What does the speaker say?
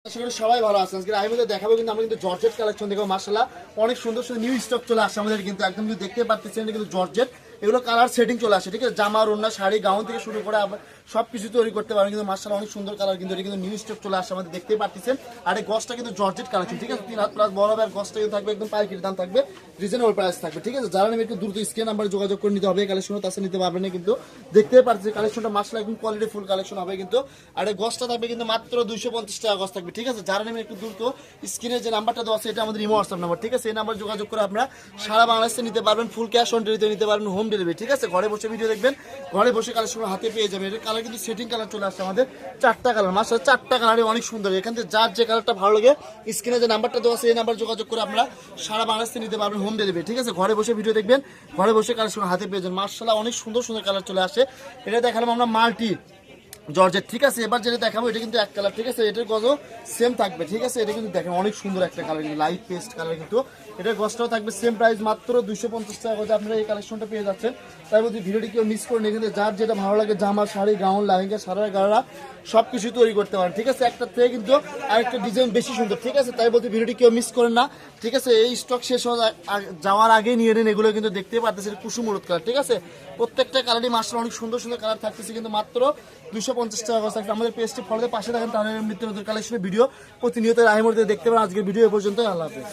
আশা করি সবাই ভালো আছেন। আজকে আমি দেখাবো কিন্তু আমরা কিন্তু জর্জেট কালেকশন দেখবো। মাশাআল্লাহ অনেক সুন্দর সুন্দর নিউ স্টক চলে আসছে আমাদের, কিন্তু একদম কিন্তু দেখতে পাচ্ছেন কিন্তু জর্জেট এগুলো কালার সেটিং চলে আসে, ঠিক আছে। জামা ওড়না শাড়ি গাউন থেকে শুরু করে সব কিছু তৈরি করতে পারবেন কিন্তু মাশাআল্লাহ অনেক সুন্দর কালার, কিন্তু এটা কিন্তু নিউ স্টক চলে আসছে আমাদের, দেখতেই পাচ্ছেন। আর এই গসটা কিন্তু জর্জেট কালেকশন, ঠিক আছে। 3 হাত প্লাস বড় হবে, আর গসটা কিন্তু থাকবে একদম পাইকারি দাম থাকবে, রিজনেবল প্রাইস থাকবে, ঠিক আছে। যারা নেবেন একটু দ্রুত স্ক্রিন নাম্বারে যোগাযোগ করে নিতে হবে। কালেকশন তাছে নিতে পারবেন না, কিন্তু দেখতেই পাচ্ছেন কালেকশনটা মাশাআল্লাহ একদম কোয়ালিটি ফুল কালেকশন হবে কিন্তু। আর এই গসটা থাকবে কিন্তু মাত্র 250 টাকা গস থাকবে, ঠিক আছে। যারা নেবেন একটু দ্রুত স্ক্রিনে যে নাম্বারটা দেওয়া আছে এটা আমাদের ইমো হোয়াটসঅ্যাপ নাম্বার, ঠিক আছে। এই নাম্বার যোগাযোগ করে আপনারা সারা বাংলাদেশে নিতে পারবেন, ফুল ক্যাশ অন ডেলিভারিতে নিতে পারবেন, হোম ডেলিভারি, ঠিক আছে। ঘরে বসে ভিডিও দেখবেন, ঘরে বসে কালেকশন হাতে পেয়ে যাবেন। এটা কালার কিন্তু সেটিং কালার চলে আসছে আমাদের, 4টা কালার, মাশাআল্লাহ 4টা কালারই অনেক সুন্দর। এখান থেকে যার যে কালারটা ভালো লাগে স্ক্রিনে যে নাম্বারটা দেওয়া আছে এই নাম্বার যোগাযোগ করে আপনারা সারা বাংলাদেশে নিতে পারবেন, হোম ডেলিভারি, ঠিক আছে। ঘরে বসে ভিডিও দেখবেন, ঘরে বসে কালেকশন হাতে পেয়ে যাবেন। মাশাআল্লাহ অনেক সুন্দর সুন্দর কালার চলে আসে। এটা দেখালাম আমরা মাল্টি জর্জেট, ঠিক আছে। এবার যেটা দেখাবো এটা কিন্তু এক কালার, ঠিক আছে। এটার গজও সেম থাকবে, ঠিক আছে। এটা কিন্তু দেখেন অনেক সুন্দর একটা কালার, লাইট পেস্ট কালার, কিন্তু এটার গজটাও থাকবে সেম প্রাইস মাত্র 250 টাকা গজে আপনারা এই কালেকশনটা পেয়ে যাচ্ছেন। তাই বলছি ভিডিওটি কেউ মিস করেন, এখানে যার যেটা ভালো লাগে জামা শাড়ি গাউন লেহেঙ্গা সারা গাড়া সব কিছু তৈরি করতে পারেন, ঠিক আছে। একটা থেকে কিন্তু আরেকটা ডিজাইন বেশি সুন্দর, ঠিক আছে। তাই বলতে ভিডিওটি কেউ মিস করেন না, ঠিক আছে। এই স্টক শেষ যাওয়ার আগে নিয়ে নেন, এগুলো কিন্তু দেখতে পাচ্ছেন কুসুম হলুদ কালার, ঠিক আছে। প্রত্যেকটা কালারই মাশাআল্লাহ অনেক সুন্দর সুন্দর কালার থাকতেছে, কিন্তু মাত্র 250 টাকা গজ থাকবে। আমাদের পেজটি ফলোতে পাশে থাকেন, তাহলে নিত্য নতুন কালেকশনের ভিডিও প্রতিনিয়ত রাহিমুর দেখতে পারেন। আজকের ভিডিও এ পর্যন্তই, আল্লাহ হাফেজ।